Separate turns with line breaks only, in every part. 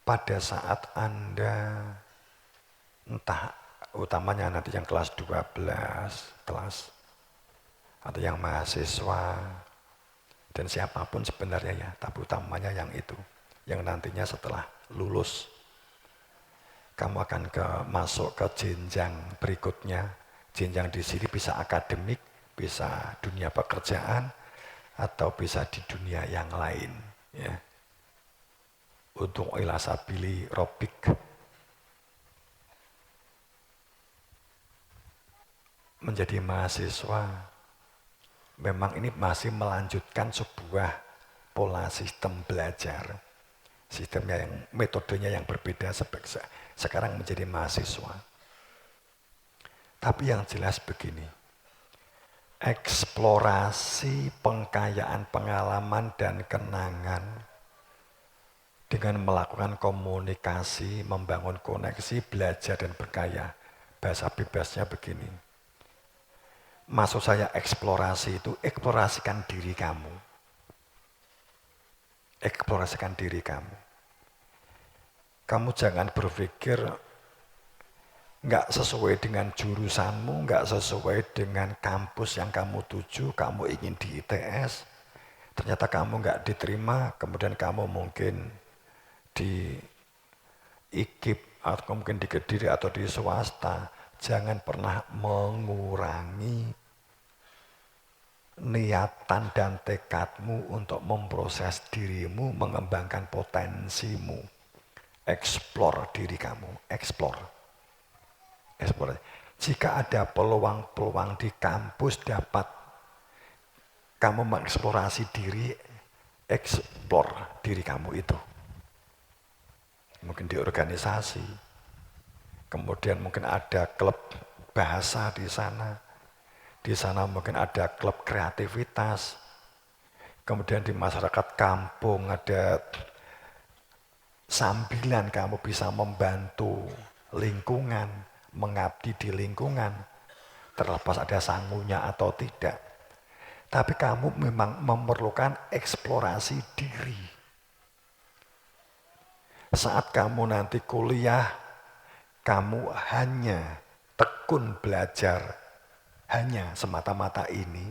pada saat Anda, entah utamanya nanti yang kelas 12, kelas atau yang mahasiswa, dan siapapun sebenarnya ya, tapi utamanya yang itu, yang nantinya setelah lulus, kamu akan masuk ke jenjang berikutnya. Jenjang di sini bisa akademik, bisa dunia pekerjaan, atau bisa di dunia yang lain. Ya. Untuk ila sabili robik, menjadi mahasiswa, memang ini masih melanjutkan sebuah pola sistem belajar. Sistemnya yang, metodenya yang berbeda sekarang menjadi mahasiswa. Tapi yang jelas begini, eksplorasi pengkayaan pengalaman dan kenangan dengan melakukan komunikasi, membangun koneksi, belajar dan berkaya. Bahasa bebasnya begini, maksud saya eksplorasi itu, eksplorasikan diri kamu. Eksplorasikan diri kamu. Kamu jangan berpikir nggak sesuai dengan jurusanmu, nggak sesuai dengan kampus yang kamu tuju, kamu ingin di ITS, ternyata kamu nggak diterima, kemudian kamu mungkin di IKIP, atau mungkin di Kediri atau di swasta. Jangan pernah mengurangi niatan dan tekadmu untuk memproses dirimu, mengembangkan potensimu. Explore diri kamu, explore. Jika ada peluang-peluang di kampus dapat kamu mengeksplorasi diri, explore diri kamu itu. Mungkin di organisasi, kemudian mungkin ada klub bahasa di sana. Di sana mungkin ada klub kreativitas. Kemudian di masyarakat kampung ada sambilan kamu bisa membantu lingkungan, mengabdi di lingkungan, terlepas ada sangunya atau tidak. Tapi kamu memang memerlukan eksplorasi diri. Saat kamu nanti kuliah, kamu hanya tekun belajar, hanya semata-mata ini,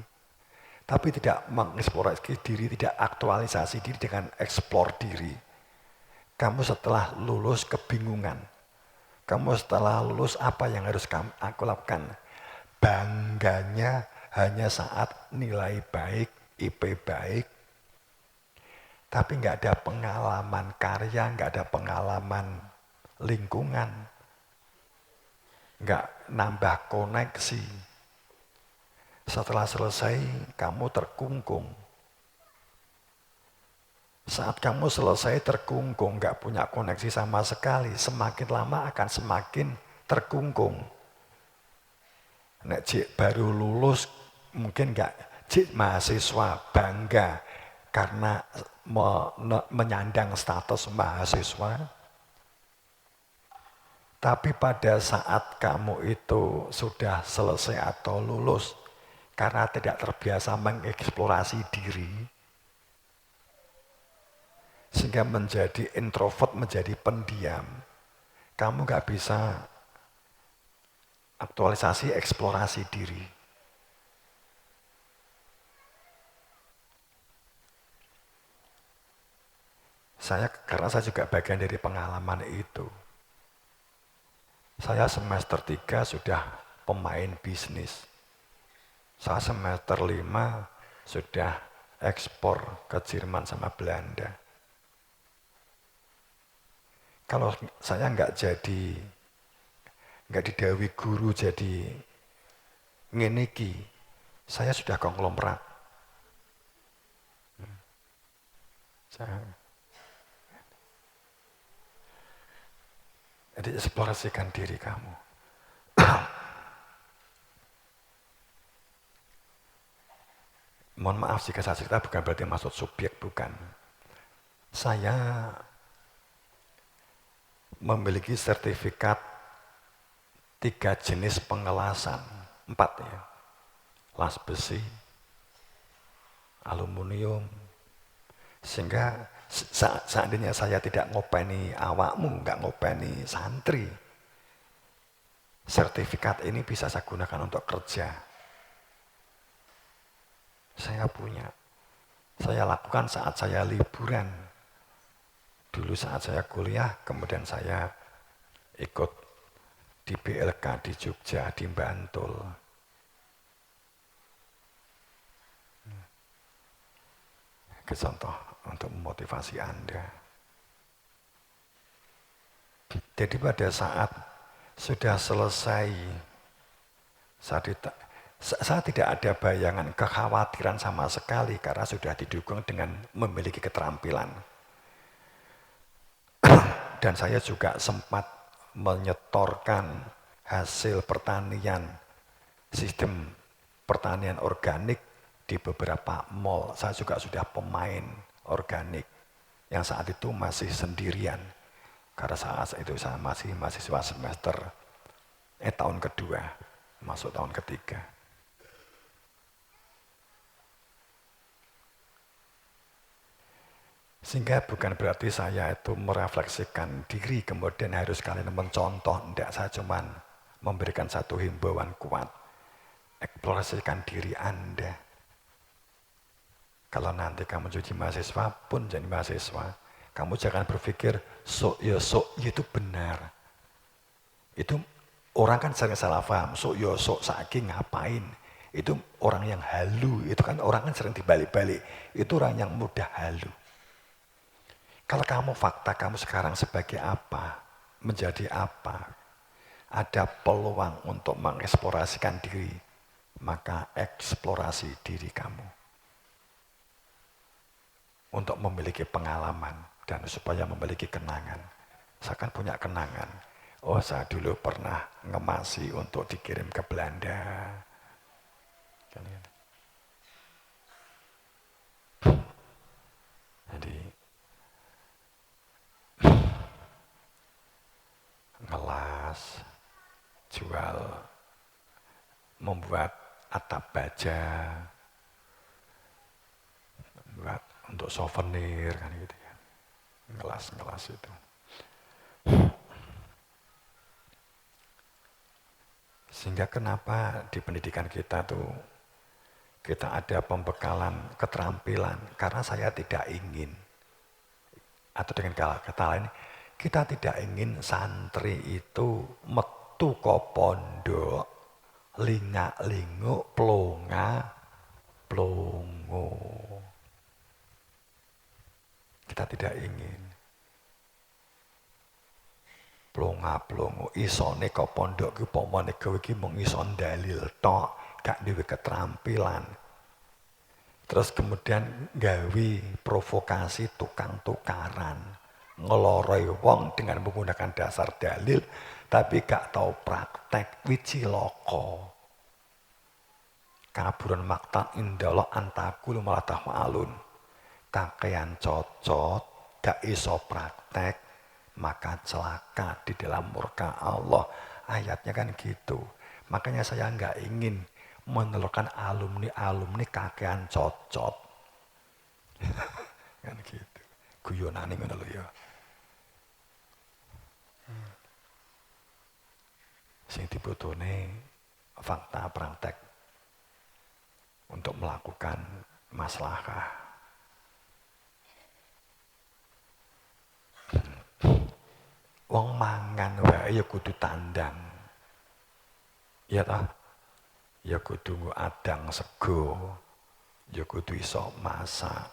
tapi tidak mengeksplorasi diri, tidak aktualisasi diri dengan eksplor diri. Kamu setelah lulus kebingungan. Kamu setelah lulus apa yang harus aku lakukan? Bangganya hanya saat nilai baik, IP baik, tapi nggak ada pengalaman karya, nggak ada pengalaman lingkungan, nggak nambah koneksi. Setelah selesai, kamu terkungkung. Saat kamu selesai terkungkung, nggak punya koneksi sama sekali, semakin lama akan semakin terkungkung. Nek cik baru lulus, mungkin nggak cik mahasiswa bangga karena menyandang status mahasiswa. Tapi pada saat kamu itu sudah selesai atau lulus, karena tidak terbiasa mengeksplorasi diri, sehingga menjadi introvert, menjadi pendiam, kamu nggak bisa aktualisasi eksplorasi diri. Karena saya juga bagian dari pengalaman itu. Saya semester 3 sudah pemain bisnis. Saya semester 5 sudah ekspor ke Jerman sama Belanda. Kalau saya nggak didawi guru jadi ngeniki, saya sudah konglomerat. Jadi eksplorasikan diri kamu. Mohon maaf jika saya cerita bukan berarti maksud subjek, bukan. Saya memiliki sertifikat 3 jenis pengelasan, 4 ya. Las besi, aluminium, sehingga seandainya saya tidak ngopeni awakmu, nggak ngopeni santri, sertifikat ini bisa saya gunakan untuk kerja. Saya punya. Saya lakukan saat saya liburan. Dulu saat saya kuliah, kemudian saya ikut di BLK di Jogja, di Bantul. Contoh untuk memotivasi Anda. Jadi pada saat sudah selesai, saya tidak ada bayangan kekhawatiran sama sekali karena sudah didukung dengan memiliki keterampilan. Dan saya juga sempat menyetorkan hasil pertanian, sistem pertanian organik di beberapa mall. Saya juga sudah pemain organik yang saat itu masih sendirian. Karena saat itu saya masih mahasiswa semester tahun kedua, masuk tahun ketiga. Sehingga bukan berarti saya itu merefleksikan diri kemudian harus kalian mencontoh. Tidak, saya cuma memberikan satu himbauan kuat. Eksplorasikan diri Anda. Kalau nanti kamu jadi mahasiswa pun jadi mahasiswa, kamu jangan berpikir itu benar. Itu orang kan sering salah paham, saiki ngapain. Itu orang yang halu, itu kan orang kan sering dibalik-balik. Itu orang yang mudah halu. Kalau kamu fakta kamu sekarang sebagai apa, menjadi apa, ada peluang untuk mengeksplorasikan diri, maka eksplorasi diri kamu. Untuk memiliki pengalaman dan supaya memiliki kenangan. Saya kan punya kenangan. Oh, saya dulu pernah ngemasi untuk dikirim ke Belanda. Jadi ngelas, jual, membuat atap baja, membuat untuk souvenir kan gitu ya. Ngelas itu. Sehingga kenapa di pendidikan kita tuh kita ada pembekalan keterampilan karena saya tidak ingin, atau dengan kata lain, kita tidak ingin santri itu metu ke pondok lingak-linguk plonga plongo. Kita tidak ingin plonga-plongo isone ke pondok ki pomone kowe iki mung iso dalil tok, gak duwe keterampilan. Terus kemudian gawe provokasi tukang-tukaran, ngeloroi wong dengan menggunakan dasar dalil tapi gak tahu praktek, wiji loko. Kaburan maktan indallah antakul malah tahma'alun. Kakean cocot, gak iso praktek, maka celaka di dalam murka Allah. Ayatnya kan gitu. Makanya saya nggak ingin menelurkan alumni kakean cocot. Kan gitu. Guyonane ngono lho ya. Sing dibutuhne fakta praktek untuk melakukan maslahah. Wong mangan wae ya kudu tandang. Ya toh? Ya kudu adang sego. Ya kudu iso masak.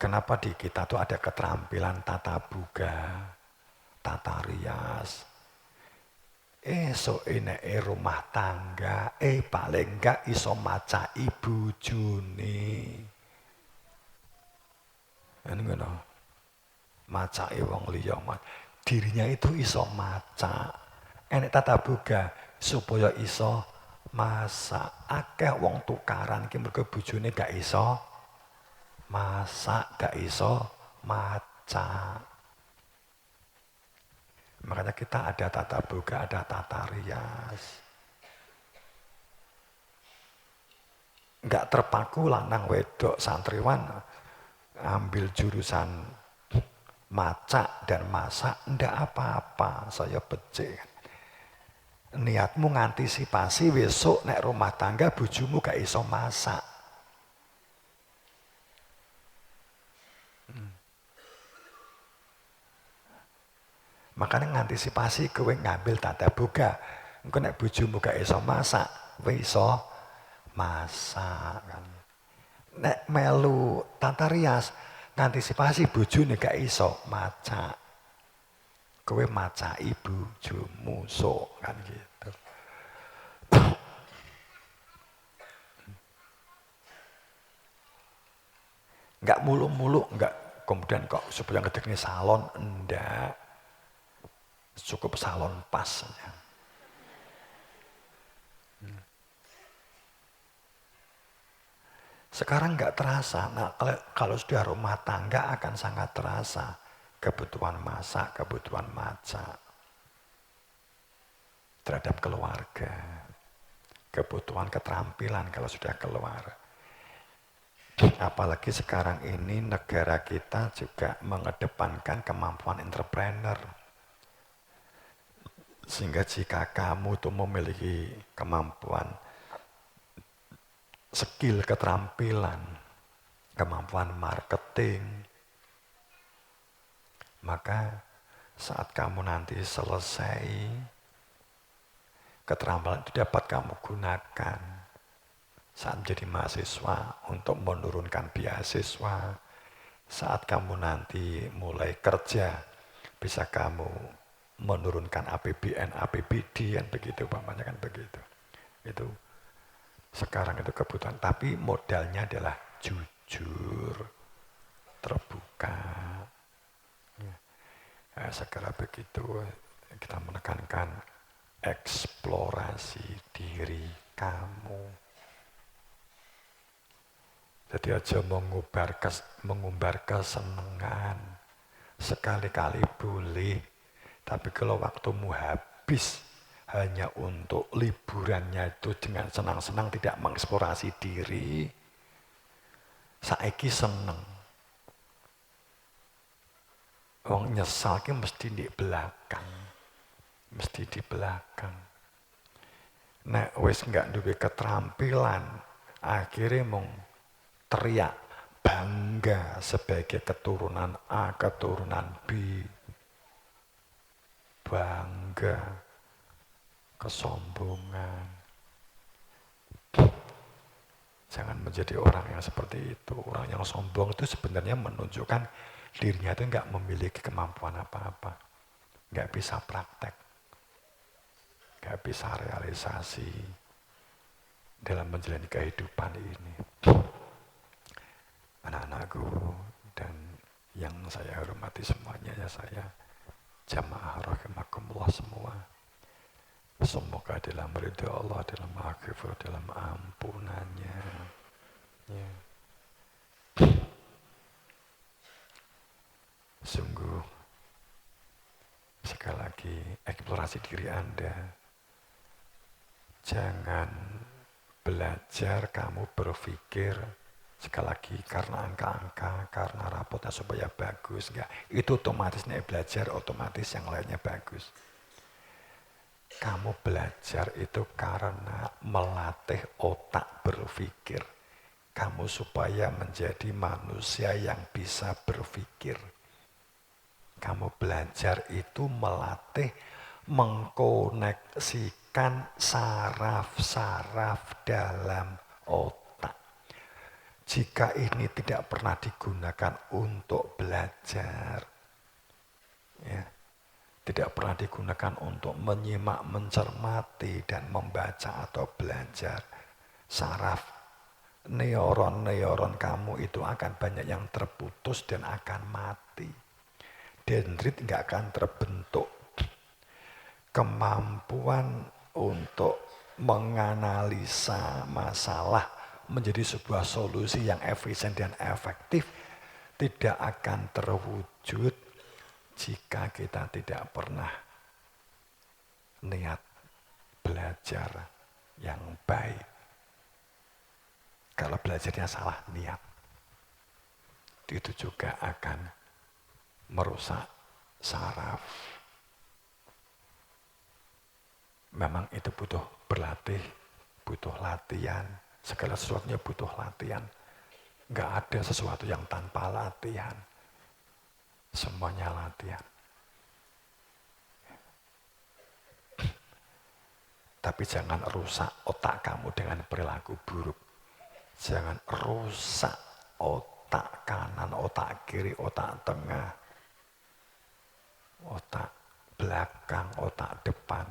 Kenapa di kita tuh ada keterampilan tata buga, tata rias. So ini rumah tangga, paling enggak iso maca ibu juni. Ini ngono. Maca wong liya, dirinya itu iso maca. Enek tata buga supaya iso masak. Akeh wong tukaran ki mergo bojone gak iso masak, gak iso maca. Makanya kita ada tata buga, ada tata rias. nggak terpaku lanang wedok santriwan ambil jurusan masak dan masak, ndak apa-apa, saya becik. Niatmu ngantisipasi besok nek rumah tangga bojomu gak iso masak. Makanya ngantisipasi kowe ngambil tata boga. Engko nek bojomu gak iso masak, kowe iso masak kan. Nek melu tata rias, ngantisipasi bojone gak iso masak. Kowe macaki bojomu sok kan gitu. Enggak mulu-mulu, enggak kemudian kok supaya ngedekne salon, enggak. Cukup salon pas saja. Sekarang nggak terasa. Nah, kalau sudah rumah tangga akan sangat terasa. Kebutuhan masak, kebutuhan masak. Terhadap keluarga. Kebutuhan keterampilan kalau sudah keluar. Apalagi sekarang ini negara kita juga mengedepankan kemampuan entrepreneur. Sehingga jika kamu tuh memiliki kemampuan, skill keterampilan, kemampuan marketing, maka saat kamu nanti selesai, keterampilan itu dapat kamu gunakan saat menjadi mahasiswa untuk menurunkan beasiswa. Saat kamu nanti mulai kerja, bisa kamu menurunkan APBN, APBD, kan begitu, pamannya kan begitu. Itu sekarang itu kebutuhan, tapi modalnya adalah jujur, terbuka. Nah, segera begitu kita menekankan eksplorasi diri kamu. Jadi aja mengumbar kesenangan. Sekali-kali boleh, tapi kalau waktumu habis hanya untuk liburannya itu dengan senang-senang tidak mengeksplorasi diri, saiki seneng. Wong nyesal ki mesti di belakang. Mesti di belakang. Nek wis enggak duwe keterampilan, akhirnya mung teriak bangga sebagai keturunan A, keturunan B. Bangga, kesombongan. Jangan menjadi orang yang seperti itu. Orang yang sombong itu sebenarnya menunjukkan dirinya itu enggak memiliki kemampuan apa-apa. Enggak bisa praktek. Enggak bisa realisasi dalam menjalani kehidupan ini. Anak-anakku dan yang saya hormati semuanya, ya saya jamaah rahimakumullah semua. Semoga dalam ridha Allah, dalam maghfirah, dalam ampunannya. Ya. Sungguh sekali lagi eksplorasi diri Anda. Jangan belajar kamu berpikir sekali lagi karena angka-angka, karena rapotnya supaya bagus. Enggak, itu otomatis nih belajar, otomatis yang lainnya bagus. Kamu belajar itu karena melatih otak berpikir. Kamu supaya menjadi manusia yang bisa berpikir. Kamu belajar itu melatih, mengkoneksikan saraf-saraf dalam otak. Jika ini tidak pernah digunakan untuk belajar, ya, tidak pernah digunakan untuk menyimak, mencermati, dan membaca atau belajar, saraf neuron-neuron kamu itu akan banyak yang terputus dan akan mati. Dendrit nggak akan terbentuk. Kemampuan untuk menganalisa masalah menjadi sebuah solusi yang efisien dan efektif tidak akan terwujud jika kita tidak pernah niat belajar yang baik. Kalau belajarnya salah niat, itu juga akan merusak saraf. Memang itu butuh berlatih, butuh latihan. Segala sesuatunya butuh latihan. Nggak ada sesuatu yang tanpa latihan. Semuanya latihan. Tapi jangan rusak otak kamu dengan perilaku buruk. Jangan rusak otak kanan, otak kiri, otak tengah, otak belakang, otak depan.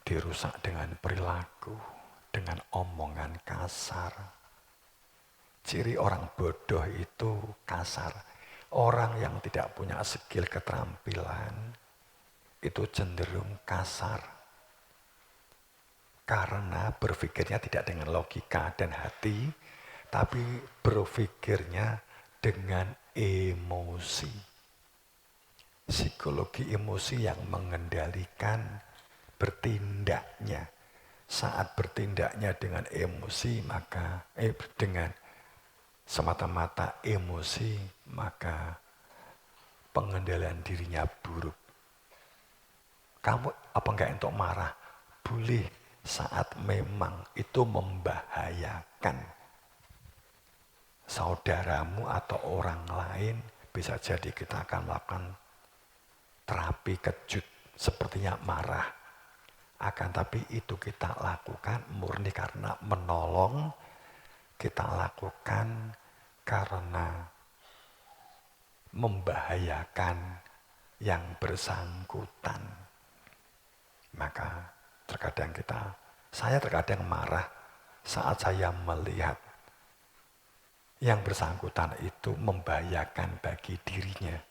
Dirusak dengan perilaku, dengan omongan kasar. Ciri orang bodoh itu kasar. Orang yang tidak punya skill keterampilan itu cenderung kasar. Karena berpikirnya tidak dengan logika dan hati, tapi berpikirnya dengan emosi. Psikologi emosi yang mengendalikan bertindaknya. Saat bertindaknya dengan emosi, maka dengan semata-mata emosi, maka pengendalian dirinya buruk. Kamu apa enggak untuk marah? Boleh saat memang itu membahayakan saudaramu atau orang lain. Bisa jadi kita akan melakukan terapi kejut, sepertinya marah. Akan tapi itu kita lakukan murni karena menolong, kita lakukan karena membahayakan yang bersangkutan. Maka terkadang saya terkadang marah saat saya melihat yang bersangkutan itu membahayakan bagi dirinya.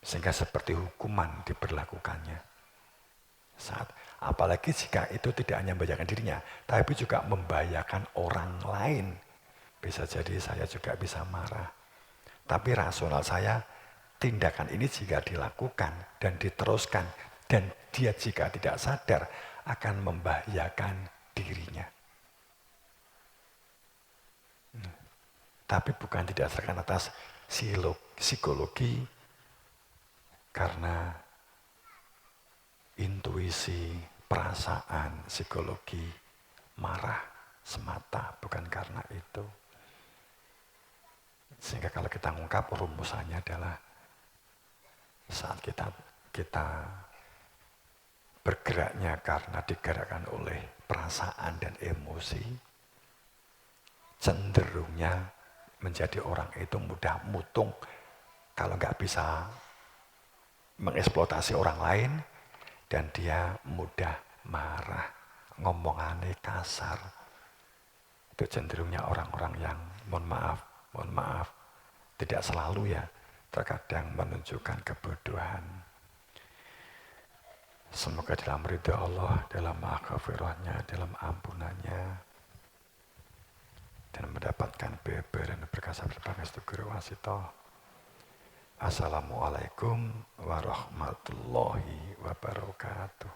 Sehingga seperti hukuman diberlakukannya. Apalagi jika itu tidak hanya membahayakan dirinya, tapi juga membahayakan orang lain. Bisa jadi saya juga bisa marah. Tapi rasional saya, tindakan ini jika dilakukan dan diteruskan, dan dia jika tidak sadar akan membahayakan dirinya. Tapi bukan didasarkan atas psikologi, karena intuisi, perasaan, psikologi, marah semata, bukan karena itu. Sehingga kalau kita ngungkap rumusannya adalah saat kita bergeraknya karena digerakkan oleh perasaan dan emosi, cenderungnya menjadi orang itu mudah mutung. Kalau nggak bisa mengeksploitasi orang lain, dan dia mudah marah, ngomongannya kasar. Itu cenderungnya orang-orang yang mohon maaf, tidak selalu ya, terkadang menunjukkan kebodohan. Semoga dalam ridha Allah, dalam maghfirahnya, dalam ampunannya, dan mendapatkan beber dan berkah berpangestu guru wasito. Assalamualaikum warahmatullahi wabarakatuh.